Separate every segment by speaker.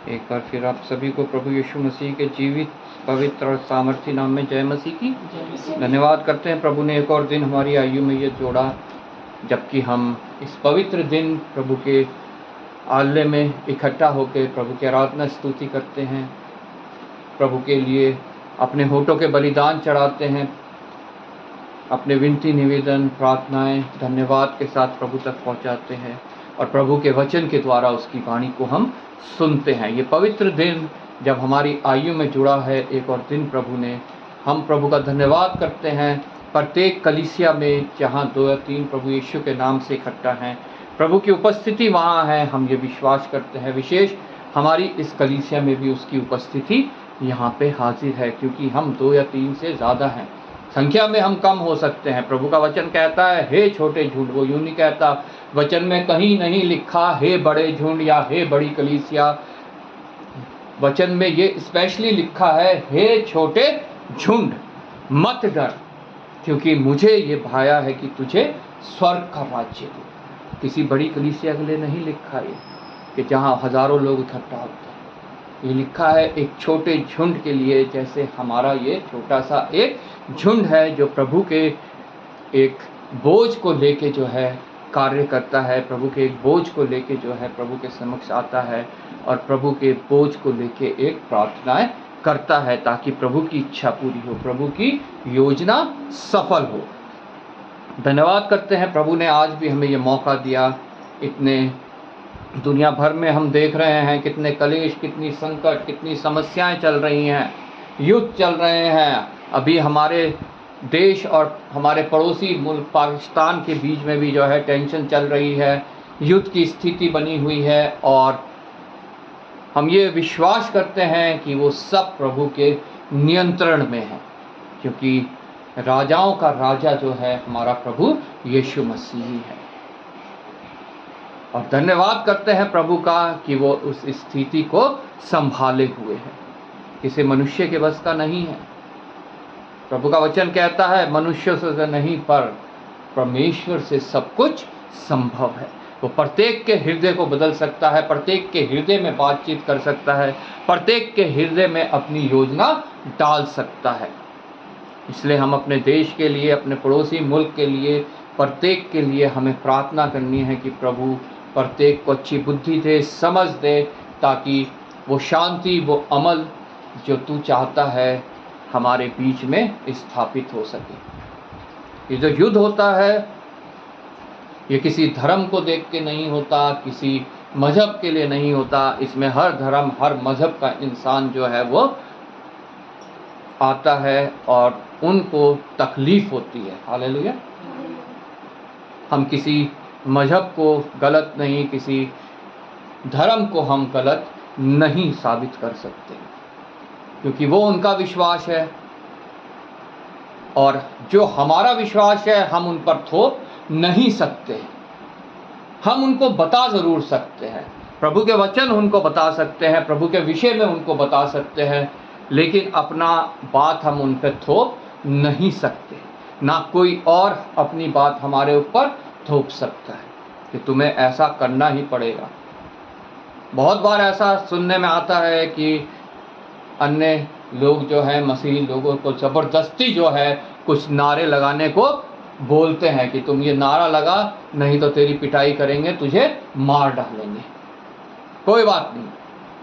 Speaker 1: एक बार फिर आप सभी को प्रभु यीशु मसीह के जीवित पवित्र और सामर्थी नाम में जय मसीह की। धन्यवाद करते हैं प्रभु ने एक और दिन हमारी आयु में ये जोड़ा, जबकि हम इस पवित्र दिन प्रभु के आलय में इकट्ठा होकर प्रभु की आराधना स्तुति करते हैं, प्रभु के लिए अपने होठों के बलिदान चढ़ाते हैं, अपने विनती निवेदन प्रार्थनाएं धन्यवाद के साथ प्रभु तक पहुंचाते हैं और प्रभु के वचन के द्वारा उसकी वाणी को हम सुनते हैं। ये पवित्र दिन जब हमारी आयु में जुड़ा है, एक और दिन प्रभु ने, हम प्रभु का धन्यवाद करते हैं। प्रत्येक कलीसिया में जहाँ 2 या 3 प्रभु यीशु के नाम से इकट्ठा हैं, प्रभु की उपस्थिति वहाँ है, हम ये विश्वास करते हैं। विशेष हमारी इस कलीसिया में भी उसकी उपस्थिति यहाँ पे हाजिर है, क्योंकि हम 2 या 3 से ज़्यादा हैं, संख्या में हम कम हो सकते हैं। प्रभु का वचन कहता है हे छोटे झुंड, वो यूं नहीं कहता, वचन में कहीं नहीं लिखा हे बड़े झुंड या हे बड़ी कलीसिया। वचन में ये स्पेशली लिखा है हे छोटे झुंड मत डर, क्योंकि मुझे ये भाया है कि तुझे स्वर्ग का राज्य दो। किसी बड़ी कलीसिया के लिए नहीं लिखा ये कि जहाँ हजारों लोग इकट्ठा होते हैं, ये लिखा है एक छोटे झुंड के लिए, जैसे हमारा ये छोटा सा एक झुंड है जो प्रभु के एक बोझ को लेके जो है कार्य करता है, प्रभु के एक बोझ को लेके जो है प्रभु के समक्ष आता है और प्रभु के बोझ को लेके एक प्रार्थनाएं करता है, ताकि प्रभु की इच्छा पूरी हो, प्रभु की योजना सफल हो। धन्यवाद करते हैं प्रभु ने आज भी हमें ये मौका दिया। इतने दुनिया भर में हम देख रहे हैं कितने कलेश, कितनी संकट, कितनी समस्याएं चल रही हैं, युद्ध चल रहे हैं। अभी हमारे देश और हमारे पड़ोसी मुल्क पाकिस्तान के बीच में भी जो है टेंशन चल रही है, युद्ध की स्थिति बनी हुई है, और हम ये विश्वास करते हैं कि वो सब प्रभु के नियंत्रण में है, क्योंकि राजाओं का राजा जो है हमारा प्रभु यीशु मसीह है। और धन्यवाद करते हैं प्रभु का कि वो उस स्थिति को संभाले हुए है, किसी मनुष्य के बस का नहीं है। प्रभु का वचन कहता है मनुष्य से नहीं पर परमेश्वर से सब कुछ संभव है। वो प्रत्येक के हृदय को बदल सकता है, प्रत्येक के हृदय में बातचीत कर सकता है, प्रत्येक के हृदय में अपनी योजना डाल सकता है। इसलिए हम अपने देश के लिए, अपने पड़ोसी मुल्क के लिए, प्रत्येक के लिए हमें प्रार्थना करनी है कि प्रभु प्रत्येक को अच्छी बुद्धि दे, समझ दे, ताकि वो शांति, वो अमल जो तू चाहता है हमारे बीच में स्थापित हो सके। ये जो युद्ध होता है ये किसी धर्म को देख के नहीं होता, किसी मजहब के लिए नहीं होता। इसमें हर धर्म, हर मजहब का इंसान जो है वो आता है और उनको तकलीफ होती है। हालेलुया। हम किसी मजहब को गलत नहीं, किसी धर्म को हम गलत नहीं साबित कर सकते, क्योंकि वो उनका विश्वास है और जो हमारा विश्वास है हम उन पर थोप नहीं सकते। हम उनको बता ज़रूर सकते हैं, प्रभु के वचन उनको बता सकते हैं, प्रभु के विषय में उनको बता सकते हैं, लेकिन अपना बात हम उन पर थोप नहीं सकते। ना कोई और अपनी बात हमारे ऊपर थोप सकता है कि तुम्हें ऐसा करना ही पड़ेगा। बहुत बार ऐसा सुनने में आता है कि अन्य लोग जो है मसीही लोगों को ज़बरदस्ती जो है कुछ नारे लगाने को बोलते हैं कि तुम ये नारा लगा, नहीं तो तेरी पिटाई करेंगे, तुझे मार डालेंगे। कोई बात नहीं,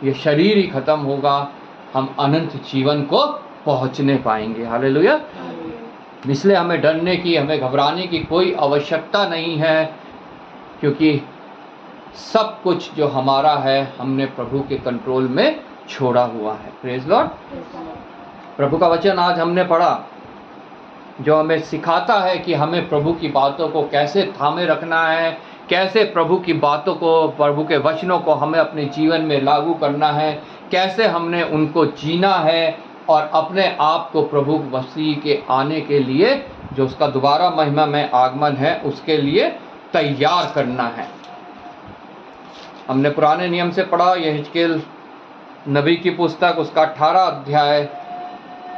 Speaker 1: ये शरीर ही ख़त्म होगा, हम अनंत जीवन को पहुंचने पाएंगे। हालेलुया। इसलिए हमें डरने की, हमें घबराने की कोई आवश्यकता नहीं है, क्योंकि सब कुछ जो हमारा है हमने प्रभु के कंट्रोल में छोड़ा हुआ है। Praise Lord. प्रभु का वचन आज हमने पढ़ा जो हमें सिखाता है कि हमें प्रभु की बातों को कैसे थामे रखना है, कैसे प्रभु की बातों को, प्रभु के वचनों को हमें अपने जीवन में लागू करना है, कैसे हमने उनको जीना है और अपने आप को प्रभु मसीह के आने के लिए, जो उसका दोबारा महिमा में आगमन है, उसके लिए तैयार करना है। हमने पुराने नियम से पढ़ा यहेजकेल नबी की पुस्तक, उसका 18 अध्याय,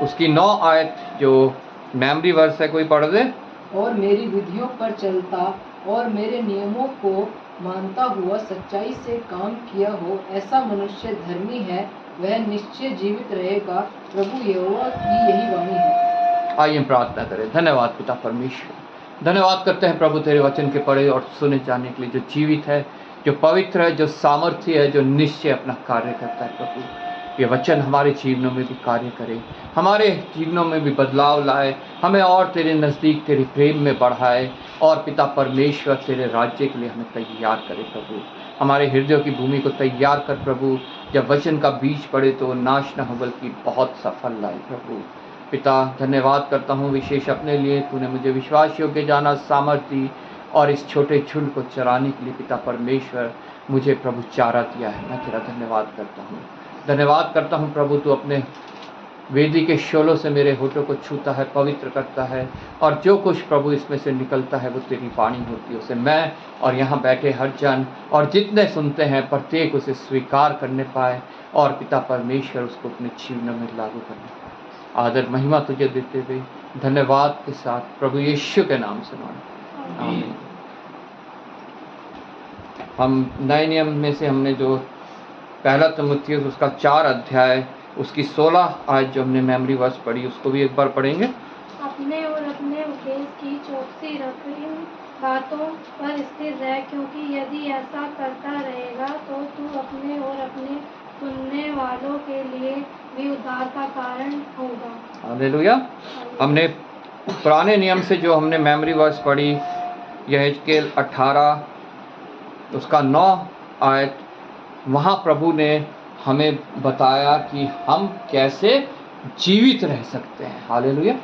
Speaker 1: उसकी 9 आयत जो मेमोरी वर्स है, कोई पढ़ दे।
Speaker 2: और मेरी विधियों पर चलता और मेरे नियमों को मानता हुआ सच्चाई से काम किया हो, ऐसा मनुष्य धर्मी है, वह निश्चय जीवित रहेगा। प्रभु यहोवा की यही वाणी है।
Speaker 1: आइए हम प्रार्थना करें। धन्यवाद पिता परमेश्वर, धन्यवाद करते हैं प्रभु तेरे वचन के पढ़े और सुने जाने के लिए, जो जीवित है, जो पवित्र है, जो सामर्थ्य है, जो निश्चय अपना कार्य करता है। प्रभु ये वचन हमारे जीवनों में भी कार्य करे, हमारे जीवनों में भी बदलाव लाए, हमें और तेरे नज़दीक तेरे प्रेम में बढ़ाए, और पिता परमेश्वर तेरे राज्य के लिए हमें तैयार करे। प्रभु हमारे हृदयों की भूमि को तैयार कर प्रभु, जब वचन का बीज पड़े तो नाश न हो बल्कि बहुत सफल लाए। प्रभु पिता धन्यवाद करता हूँ विशेष अपने लिए, तूने मुझे विश्वास योग्य जाना, सामर्थ्य और इस छोटे झुंड को चराने के लिए पिता परमेश्वर मुझे प्रभु चारा दिया है। मैं तेरा धन्यवाद करता हूँ, धन्यवाद करता हूँ प्रभु, तू अपने वेदी के शोलों से मेरे होठों को छूता है, पवित्र करता है, और जो कुछ प्रभु इसमें से निकलता है वो तेरी वाणी होती है। उसे मैं और यहाँ बैठे हर जन और जितने सुनते हैं प्रत्येक उसे स्वीकार करने पाए, और पिता परमेश्वर उसको अपने जीवन में लागू करने पाए। आदर महिमा तुझे देते हुए धन्यवाद के साथ प्रभु यीशु के नाम से मांगते हैं, आमीन। हम नए नियम में से हमने जो पहला तिमुथियुस उसका 4 अध्याय उसकी 16 आयत जो हमने मेमोरी वर्स पढ़ी, उसको भी एक बार पढ़ेंगे।
Speaker 3: अपने और अपने उपदेश की चौकसी रख, इन बातों पर स्थिर रह, क्योंकि यदि ऐसा करता रहेगा तो तू अपने और अपने सुनने वालों के लिए भी उद्धार का कारण होगा। हालेलुया।
Speaker 1: हमने पुराने नियम से जो हमने मेमोरी वर्स पढ़ी, यहेजकेल 18 उसका 9 आयत, वहाँ प्रभु ने हमें बताया कि हम कैसे जीवित रह सकते हैं। हालेलुया।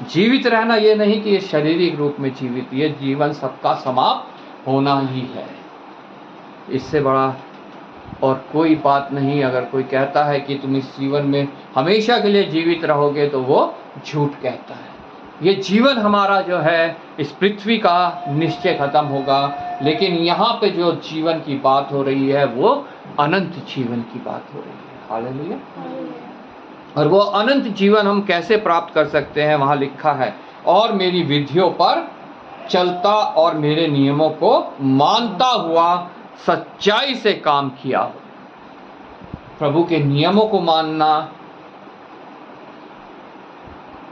Speaker 1: जीवित रहना ये नहीं कि ये शारीरिक रूप में जीवित, ये जीवन सबका समाप्त होना ही है, इससे बड़ा और कोई बात नहीं। अगर कोई कहता है कि तुम इस जीवन में हमेशा के लिए जीवित रहोगे तो वो झूठ कहता है। ये जीवन हमारा जो है इस पृथ्वी का निश्चय खत्म होगा, लेकिन यहाँ पे जो जीवन की बात हो रही है वो अनंत जीवन की बात हो रही है। हालेलुया। और वो अनंत जीवन हम कैसे प्राप्त कर सकते हैं, वहाँ लिखा है, और मेरी विधियों पर चलता और मेरे नियमों को मानता हुआ सच्चाई से काम किया। प्रभु के नियमों को मानना,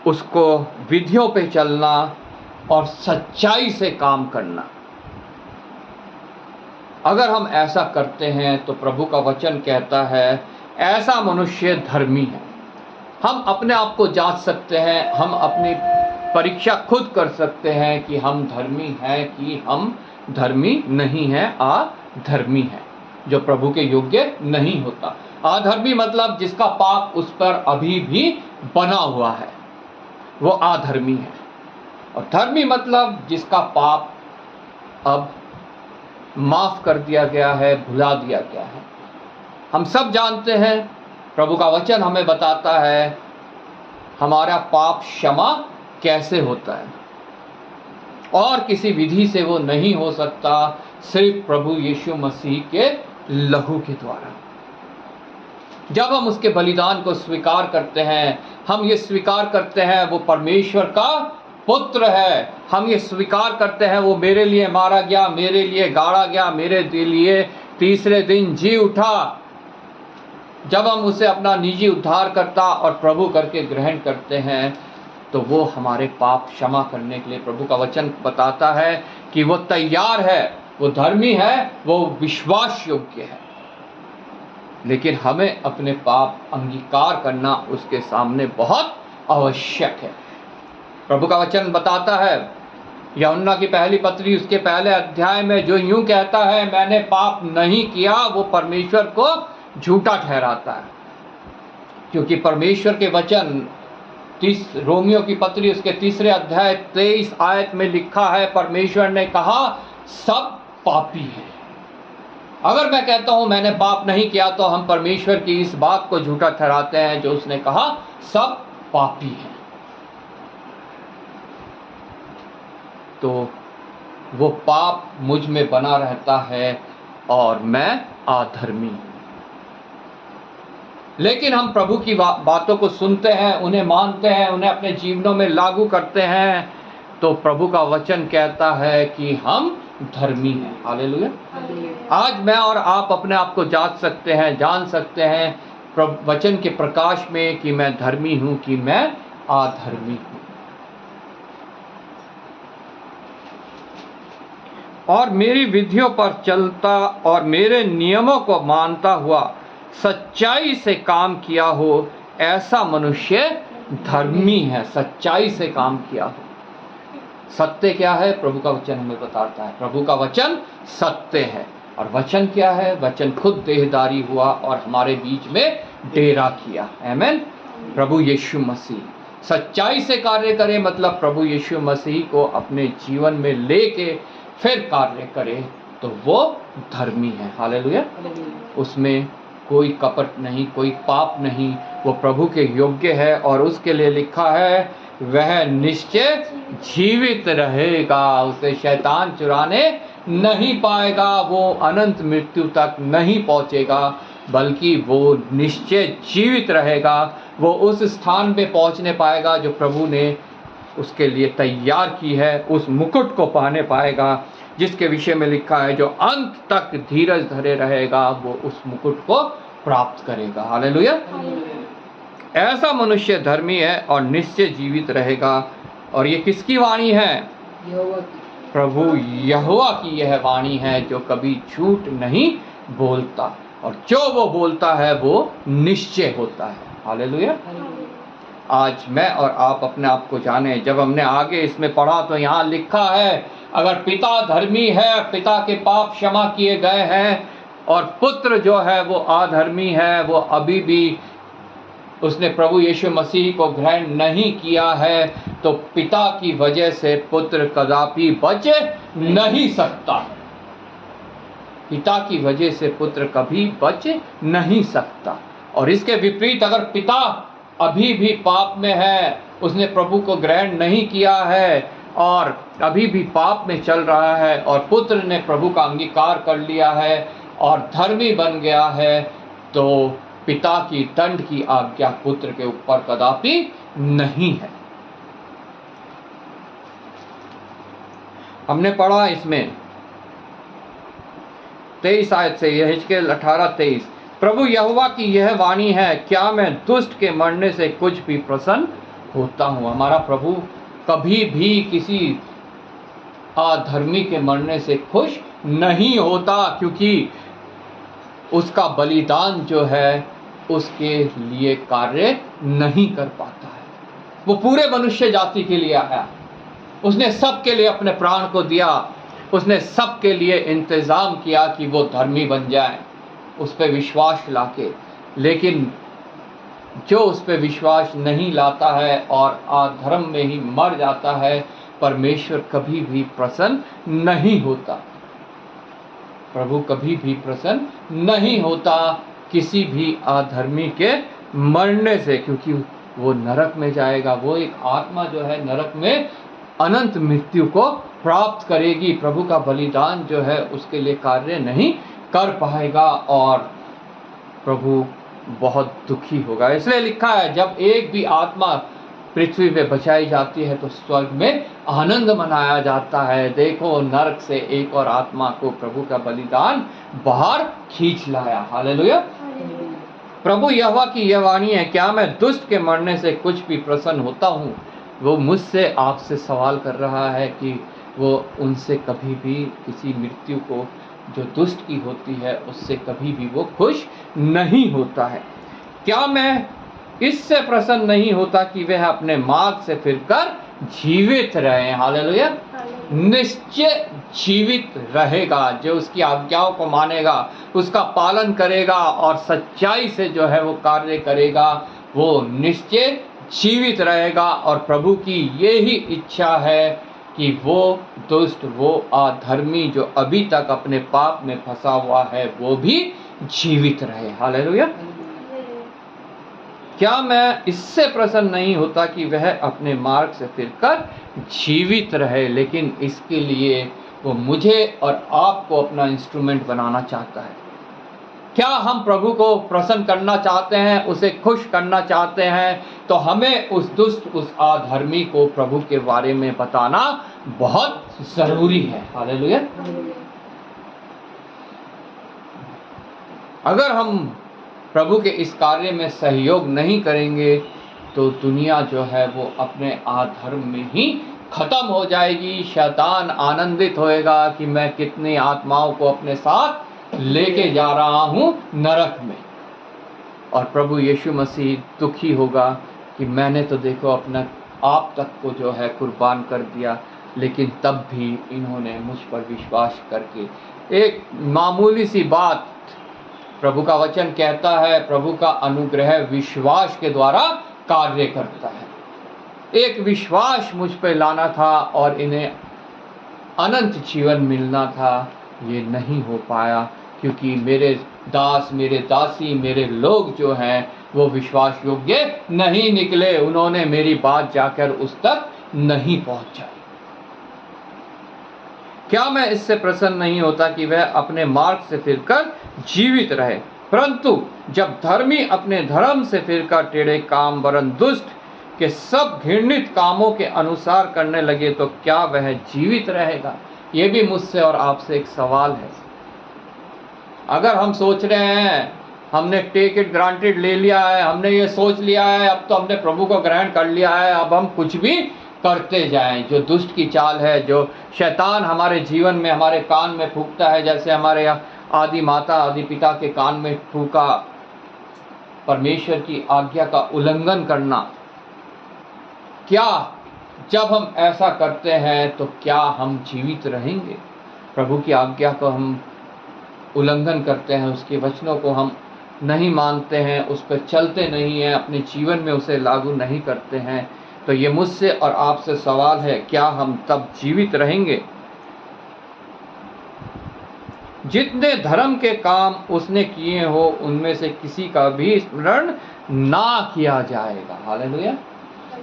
Speaker 1: उसको विधियों पे चलना और सच्चाई से काम करना, अगर हम ऐसा करते हैं तो प्रभु का वचन कहता है ऐसा मनुष्य धर्मी है। हम अपने आप को जांच सकते हैं, हम अपनी परीक्षा खुद कर सकते हैं कि हम धर्मी हैं कि हम धर्मी नहीं हैं, अधर्मी है, जो प्रभु के योग्य नहीं होता। अधर्मी मतलब जिसका पाप उस पर अभी भी बना हुआ है, वो अधर्मी है। और धर्मी मतलब जिसका पाप अब माफ कर दिया गया है, भुला दिया गया है। हम सब जानते हैं, प्रभु का वचन हमें बताता है हमारा पाप क्षमा कैसे होता है, और किसी विधि से वो नहीं हो सकता, सिर्फ प्रभु यीशु मसीह के लहू के द्वारा। जब हम उसके बलिदान को स्वीकार करते हैं, हम ये स्वीकार करते हैं वो परमेश्वर का पुत्र है, हम ये स्वीकार करते हैं वो मेरे लिए मारा गया, मेरे लिए गाड़ा गया, मेरे लिए तीसरे दिन जी उठा। जब हम उसे अपना निजी उद्धारकर्ता और प्रभु करके ग्रहण करते हैं तो वो हमारे पाप क्षमा करने के लिए, प्रभु का वचन बताता है कि वो तैयार है, वो धर्मी है, वो विश्वास योग्य है। लेकिन हमें अपने पाप अंगीकार करना उसके सामने बहुत आवश्यक है। प्रभु का वचन बताता है यूहन्ना की पहली पत्री उसके पहले अध्याय में, जो यूं कहता है मैंने पाप नहीं किया, वो परमेश्वर को झूठा ठहराता है। क्योंकि परमेश्वर के वचन रोमियो की पत्री उसके 3 अध्याय 23 आयत में लिखा है, परमेश्वर ने कहा सब पापी हैं। अगर मैं कहता हूं मैंने पाप नहीं किया तो हम परमेश्वर की इस बात को झूठा ठहराते हैं जो उसने कहा सब पापी हैं। तो वो पाप मुझ में बना रहता है और मैं अधर्मी हूं। लेकिन हम प्रभु की बातों को सुनते हैं, उन्हें मानते हैं, उन्हें अपने जीवनों में लागू करते हैं, तो प्रभु का वचन कहता है कि हम धर्मी है। हालेलुया। आज मैं और आप अपने आप को जांच सकते हैं, जान सकते हैं वचन के प्रकाश में कि मैं धर्मी हूं कि मैं अधर्मी हूं। और मेरी विधियों पर चलता और मेरे नियमों को मानता हुआ सच्चाई से काम किया हो, ऐसा मनुष्य धर्मी है। सच्चाई से काम किया हो। सत्य क्या है? प्रभु का वचन हमें बताता है। प्रभु का वचन सत्य है। और वचन क्या है? वचन खुद देहधारी हुआ और हमारे बीच में डेरा किया। आमीन। प्रभु यीशु मसीह सच्चाई से कार्य करे, मतलब प्रभु यीशु मसीह को अपने जीवन में लेके फिर कार्य करे, तो वो धर्मी है। हालेलुया। उसमें कोई कपट नहीं, कोई पाप नहीं, वो प्रभु के योग्य है। और उसके लिए लिखा है, वह निश्चय जीवित रहेगा, उसे शैतान चुराने नहीं पाएगा, वो अनंत मृत्यु तक नहीं पहुंचेगा, बल्कि वो निश्चय जीवित रहेगा। वो उस स्थान पे पहुंचने पाएगा जो प्रभु ने उसके लिए तैयार की है। उस मुकुट को पाने पाएगा जिसके विषय में लिखा है, जो अंत तक धीरज धरे रहेगा वो उस मुकुट को प्राप्त करेगा। हालेलुया। ऐसा मनुष्य धर्मी है और निश्चय जीवित रहेगा। और ये किसकी वाणी है?
Speaker 2: यहोवा की।
Speaker 1: प्रभु यहोवा की यह वाणी है, जो कभी झूठ नहीं बोलता, और जो वो बोलता है वो निश्चय होता है। हालेलुया। आज मैं और आप अपने आप को जाने। जब हमने आगे इसमें पढ़ा तो यहाँ लिखा है, अगर पिता धर्मी है, पिता के पाप क्षमा किए गए हैं, और पुत्र जो है वो अधर्मी है, वो अभी भी उसने प्रभु यीशु मसीह को ग्रहण नहीं किया है, तो पिता की वजह से पुत्र कदापि बच नहीं सकता। पिता की वजह से पुत्र कभी बच नहीं सकता। और इसके विपरीत, अगर पिता अभी भी पाप में है, उसने प्रभु को ग्रहण नहीं किया है और अभी भी पाप में चल रहा है, और पुत्र ने प्रभु का अंगीकार कर लिया है और धर्मी बन गया है, तो पिता की दंड की आज्ञा पुत्र के ऊपर कदापि नहीं है। हमने पढ़ा इसमें 23 आयत से, यहेजकेल 18:23, प्रभु यहोवा की यह वाणी है, क्या मैं दुष्ट के मरने से कुछ भी प्रसन्न होता हूँ। हमारा प्रभु कभी भी किसी अधर्मी के मरने से खुश नहीं होता, क्योंकि उसका बलिदान जो है उसके लिए कार्य नहीं कर पाता है। वो पूरे मनुष्य जाति के लिए आया, उसने सबके लिए अपने प्राण को दिया, उसने सबके लिए इंतजाम किया कि वो धर्मी बन जाए उस पर विश्वास लाके। लेकिन जो उस पर विश्वास नहीं लाता है और अधर्म में ही मर जाता है, परमेश्वर कभी भी प्रसन्न नहीं होता। प्रभु कभी भी प्रसन्न नहीं होता किसी भी अधर्मी के मरने से, क्योंकि वो नरक में जाएगा। वो एक आत्मा जो है नरक में अनंत मृत्यु को प्राप्त करेगी। प्रभु का बलिदान जो है उसके लिए कार्य नहीं कर पाएगा और प्रभु बहुत दुखी होगा। इसलिए लिखा है, जब एक भी आत्मा पृथ्वी पे बचाई जाती है तो स्वर्ग में आनंद मनाया जाता है। देखो, नरक से एक और आत्मा को प्रभु का बलिदान बाहर खींच लाया। हालेलुया। प्रभु यहोवा की यह वाणी है, क्या मैं दुष्ट के मरने से कुछ भी प्रसन्न होता हूँ। वो मुझसे आपसे सवाल कर रहा है कि वो उनसे कभी भी किसी मृत्यु को जो दुष्ट की होती है उससे कभी भी वो खुश नहीं होता है। क्या मैं इससे प्रसन्न नहीं होता कि वह अपने मार्ग से फिरकर जीवित रहे। हालेलुया। निश्चय जीवित रहेगा, जो उसकी आज्ञाओं को मानेगा, उसका पालन करेगा और सच्चाई से जो है वो कार्य करेगा, वो निश्चय जीवित रहेगा। और प्रभु की यही इच्छा है कि वो दुष्ट, वो अधर्मी जो अभी तक अपने पाप में फंसा हुआ है, वो भी जीवित रहे। हालेलुया। क्या मैं इससे प्रसन्न नहीं होता कि वह अपने मार्ग से फिरकर जीवित रहे। लेकिन इसके लिए वो मुझे और आपको अपना इंस्ट्रूमेंट बनाना चाहता है। क्या हम प्रभु को प्रसन्न करना चाहते हैं, उसे खुश करना चाहते हैं, तो हमें उस दुष्ट, उस अधर्मी को प्रभु के बारे में बताना बहुत जरूरी है। हालेलुया। अगर हम प्रभु के इस कार्य में सहयोग नहीं करेंगे तो दुनिया जो है वो अपने अधर्म में ही खत्म हो जाएगी। शैतान आनंदित होएगा कि मैं कितनी आत्माओं को अपने साथ लेके जा रहा हूं नरक में, और प्रभु यीशु मसीह दुखी होगा कि मैंने तो देखो अपना आप तक को जो है कुर्बान कर दिया, लेकिन तब भी इन्होंने मुझ पर विश्वास करके, एक मामूली सी बात, प्रभु का वचन कहता है प्रभु का अनुग्रह विश्वास के द्वारा कार्य करता है। एक विश्वास मुझ पे लाना था और इन्हें अनंत जीवन मिलना था, ये नहीं हो पाया क्योंकि मेरे दास, मेरे दासी, मेरे लोग जो हैं वो विश्वास योग्य नहीं निकले। उन्होंने मेरी बात जाकर उस तक नहीं पहुंचाई। क्या मैं इससे प्रसन्न नहीं होता कि वह अपने मार्ग से फिरकर जीवित रहे, परंतु जब धर्मी अपने धर्म से फिरकर टेढ़े काम वरन दुष्ट के सब घृणित कामों के अनुसार करने लगे तो क्या वह जीवित रहेगा? ये भी मुझसे और आपसे एक सवाल है। अगर हम सोच रहे हैं हमने टेक इट ग्रांटेड ले लिया है, हमने ये सोच लिया है अब तो हमने प्रभु को ग्रहण कर लिया है, अब हम कुछ भी करते जाएं, जो दुष्ट की चाल है, जो शैतान हमारे जीवन में हमारे कान में फूंकता है, जैसे हमारे आदि माता आदि पिता के कान में फूंका परमेश्वर की आज्ञा का उल्लंघन करना। क्या जब हम ऐसा करते हैं तो क्या हम जीवित रहेंगे? प्रभु की आज्ञा को हम उल्लंघन करते हैं, उसके वचनों को हम नहीं मानते हैं, उस पर चलते नहीं हैं, अपने जीवन में उसे लागू नहीं करते हैं, तो ये मुझसे और आपसे सवाल है, क्या हम तब जीवित रहेंगे? जितने धर्म के काम उसने किए हो उनमें से किसी का भी स्मरण ना किया जाएगा। हालेलुया।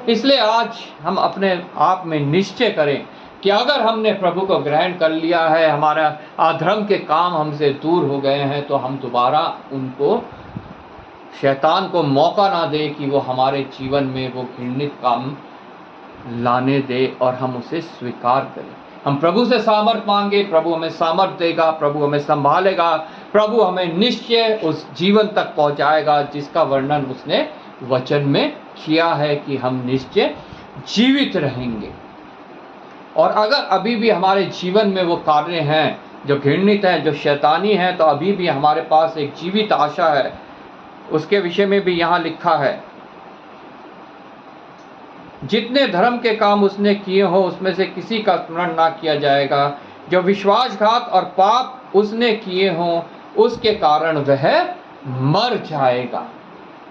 Speaker 1: इसलिए आज हम अपने आप में निश्चय करें कि अगर हमने प्रभु को ग्रहण कर लिया है, हमारा अधर्म के काम हमसे दूर हो गए हैं, तो हम दोबारा उनको, शैतान को मौका ना दे कि वो हमारे जीवन में वो घृणित काम लाने दे और हम उसे स्वीकार करें। हम प्रभु से सामर्थ मांगे, प्रभु हमें सामर्थ देगा, प्रभु हमें संभालेगा, प्रभु हमें निश्चय उस जीवन तक पहुंचाएगा जिसका वर्णन उसने वचन में किया है कि हम निश्चय जीवित रहेंगे। और अगर अभी भी हमारे जीवन में वो कार्य हैं जो घृणित हैं, जो शैतानी हैं, तो अभी भी हमारे पास एक जीवित आशा है। उसके विषय में भी यहाँ लिखा है, जितने धर्म के काम उसने किए हो उसमें से किसी का स्मरण ना किया जाएगा। जो विश्वासघात और पाप उसने किए हों उसके कारण वह मर जाएगा।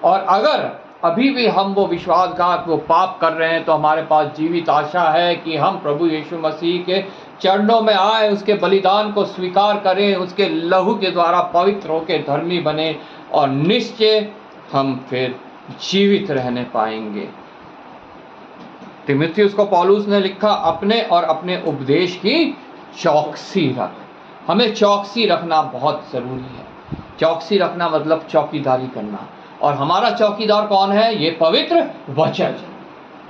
Speaker 1: और अगर अभी भी हम वो विश्वासघात, वो पाप कर रहे हैं, तो हमारे पास जीवित आशा है कि हम प्रभु यीशु मसीह के चरणों में आए, उसके बलिदान को स्वीकार करें, उसके लहू के द्वारा पवित्र होकर धर्मी बने और निश्चय हम फिर जीवित रहने पाएंगे। तीमुथियुस को पौलुस ने लिखा, अपने और अपने उपदेश की चौकसी रख। हमें चौकसी रखना बहुत ज़रूरी है। चौकसी रखना मतलब चौकीदारी करना, और हमारा चौकीदार कौन है? ये पवित्र वचन,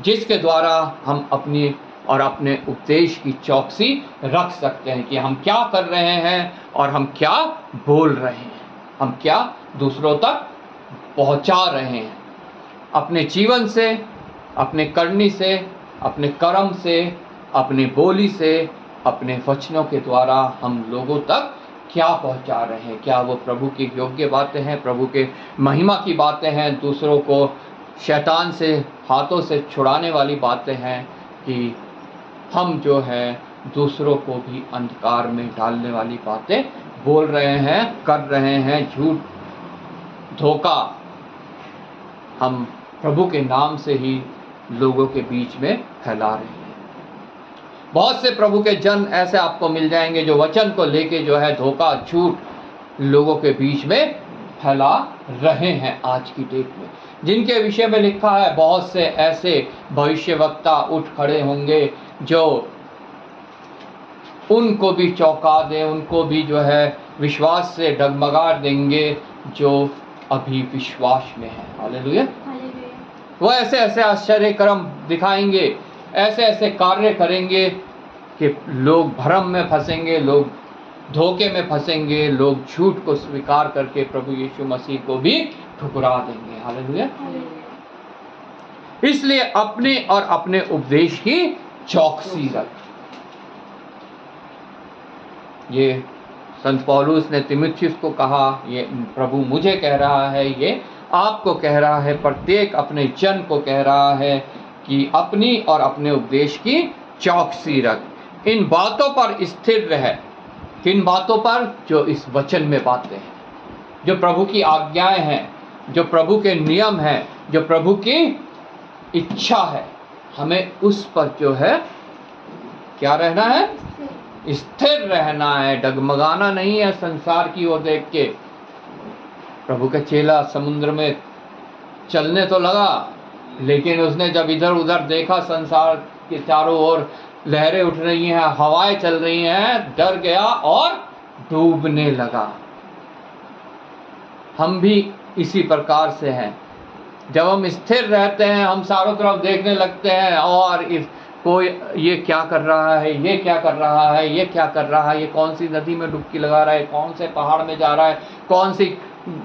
Speaker 1: जिसके द्वारा हम अपनी और अपने उपदेश की चौकसी रख सकते हैं कि हम क्या कर रहे हैं और हम क्या बोल रहे हैं, हम क्या दूसरों तक पहुंचा रहे हैं। अपने जीवन से, अपने करनी से, अपने कर्म से, अपने बोली से, अपने वचनों के द्वारा हम लोगों तक क्या पहुंचा रहे हैं? क्या वो प्रभु की योग्य बातें हैं, प्रभु के महिमा की बातें हैं, दूसरों को शैतान से हाथों से छुड़ाने वाली बातें हैं, कि हम जो है दूसरों को भी अंधकार में डालने वाली बातें बोल रहे हैं, कर रहे हैं, झूठ धोखा हम प्रभु के नाम से ही लोगों के बीच में फैला रहे हैं। बहुत से प्रभु के जन ऐसे आपको मिल जाएंगे जो वचन को लेके जो है धोखा, झूठ लोगों के बीच में फैला रहे हैं आज की डेट में, जिनके विषय में लिखा है बहुत से ऐसे भविष्यवक्ता उठ खड़े होंगे जो उनको भी चौंका दें, उनको भी जो है विश्वास से डगमगा देंगे जो अभी विश्वास में है। हालेलुया।
Speaker 3: हालेलुया।
Speaker 1: वो ऐसे ऐसे आश्चर्य कर्म दिखाएंगे, ऐसे ऐसे कार्य करेंगे कि लोग भ्रम में फंसेंगे, लोग धोखे में फंसेंगे, लोग झूठ को स्वीकार करके प्रभु यीशु मसीह को भी ठुकरा देंगे। हालेलुया।
Speaker 3: हालेलुया।
Speaker 1: इसलिए अपने और अपने उपदेश की चौकसी रख। ये संत पौलुस ने तीमुथियुस को कहा, ये प्रभु मुझे कह रहा है, ये आपको कह रहा है, प्रत्येक अपने जन को कह रहा है कि अपनी और अपने उपदेश की चौकसी रख। इन बातों पर स्थिर रह। किन बातों पर? जो इस वचन में बातें हैं, जो प्रभु की आज्ञाएं हैं, जो प्रभु के नियम हैं, जो प्रभु की इच्छा है, हमें उस पर जो है क्या रहना है? स्थिर रहना है, डगमगाना नहीं है संसार की ओर देख के। प्रभु का चेला समुद्र में चलने तो लगा, लेकिन उसने जब इधर उधर देखा, संसार के चारों ओर लहरें उठ रही हैं, हवाएं चल रही हैं, डर गया और डूबने लगा। हम भी इसी प्रकार से हैं। जब हम स्थिर रहते हैं, हम चारों तरफ देखने लगते हैं और कोई ये क्या कर रहा है, ये क्या कर रहा है, ये क्या कर रहा है, ये कौन सी नदी में डुबकी लगा रहा है, कौन से पहाड़ में जा रहा है, कौन सी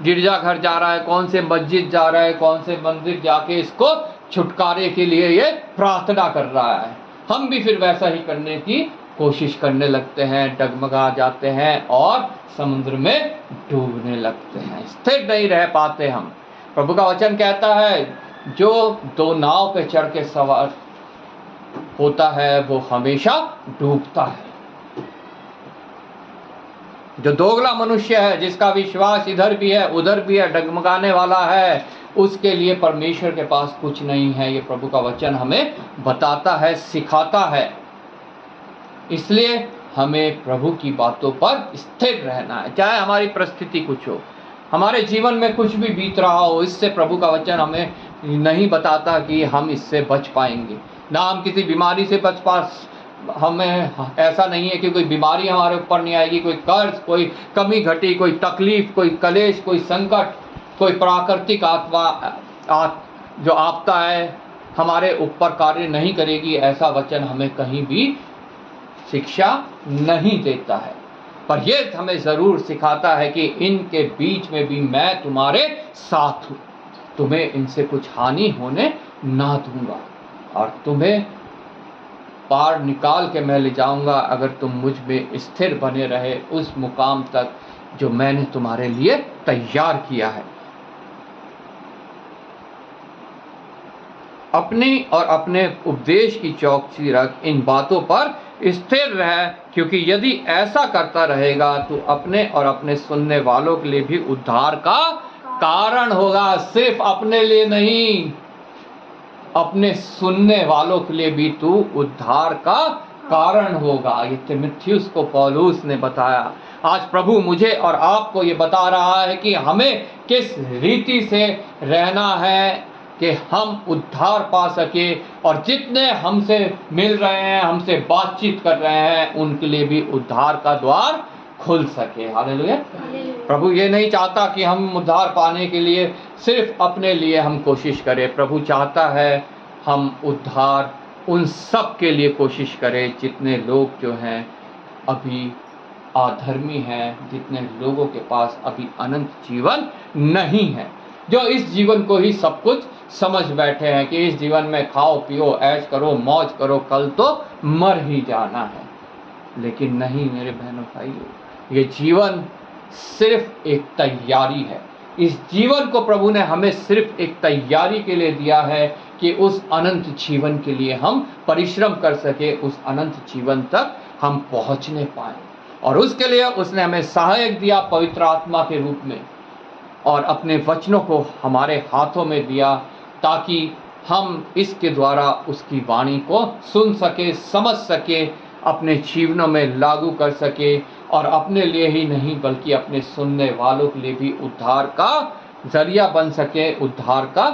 Speaker 1: गिरजाघर जा रहा है, कौन से मस्जिद जा रहा है, कौन से मंदिर जाके इसको छुटकारे के लिए ये प्रार्थना कर रहा है। हम भी फिर वैसा ही करने की कोशिश करने लगते हैं, डगमगा जाते हैं और समुद्र में डूबने लगते हैं, स्थिर नहीं रह पाते हम। प्रभु का वचन कहता है, जो दो नाव पे चढ़ के सवार होता है वो हमेशा डूबता है। जो दोगला मनुष्य है, जिसका विश्वास इधर भी है उधर भी है, डगमगाने वाला है, उसके लिए परमेश्वर के पास कुछ नहीं है। ये प्रभु का वचन हमें बताता है, सिखाता है। इसलिए हमें प्रभु की बातों पर स्थिर रहना है, चाहे हमारी परिस्थिति कुछ हो, हमारे जीवन में कुछ भी बीत रहा हो। इससे प्रभु का वचन हमें नहीं बताता कि हम इससे बच पाएंगे, ना हम किसी बीमारी से बच पा। हमें ऐसा नहीं है कि कोई बीमारी हमारे ऊपर नहीं आएगी, कोई कर्ज, कोई कमी घटी, कोई तकलीफ, कोई कलेश, कोई संकट, कोई प्राकृतिक जो आपदा है हमारे ऊपर कार्य नहीं करेगी। ऐसा वचन हमें कहीं भी शिक्षा नहीं देता है, पर यह हमें ज़रूर सिखाता है कि इनके बीच में भी मैं तुम्हारे साथ हूँ, तुम्हें इनसे कुछ हानि होने ना दूंगा और तुम्हें पार निकाल के मैं ले जाऊंगा, अगर तुम मुझ में स्थिर बने रहे उस मुकाम तक जो मैंने तुम्हारे लिए तैयार किया है। अपनी और अपने उपदेश की चौकसी रख, इन बातों पर स्थिर रह, क्योंकि यदि ऐसा करता रहेगा तो अपने और अपने सुनने वालों के लिए भी उद्धार का कारण होगा। सिर्फ अपने लिए नहीं, अपने सुनने वालों के लिए भी तू उद्धार का कारण होगा। ये तीमुथियुस को पौलुस ने बताया। आज प्रभु मुझे और आपको ये बता रहा है कि हमें किस रीति से रहना है कि हम उद्धार पा सके, और जितने हमसे मिल रहे हैं, हमसे बातचीत कर रहे हैं, उनके लिए भी उद्धार का द्वार खुल सके। हालेलुया। प्रभु ये नहीं चाहता कि हम उद्धार पाने के लिए सिर्फ अपने लिए हम कोशिश करें। प्रभु चाहता है हम उद्धार उन सब के लिए कोशिश करें जितने लोग जो हैं अभी अधर्मी हैं, जितने लोगों के पास अभी अनंत जीवन नहीं है, जो इस जीवन को ही सब कुछ समझ बैठे हैं कि इस जीवन में खाओ पियो ऐश करो मौज करो, कल तो मर ही जाना है। लेकिन नहीं मेरे बहनों भाइयों, ये जीवन सिर्फ एक तैयारी है। इस जीवन को प्रभु ने हमें सिर्फ एक तैयारी के लिए दिया है कि उस अनंत जीवन के लिए हम परिश्रम कर सके, उस अनंत जीवन तक हम पहुंचने पाए। और उसके लिए उसने हमें सहायक दिया पवित्र आत्मा के रूप में, और अपने वचनों को हमारे हाथों में दिया, ताकि हम इसके द्वारा उसकी वाणी को सुन सके, समझ सके, अपने जीवनों में लागू कर सके, और अपने लिए ही नहीं बल्कि अपने सुनने वालों के लिए भी उद्धार का जरिया बन सके, उद्धार का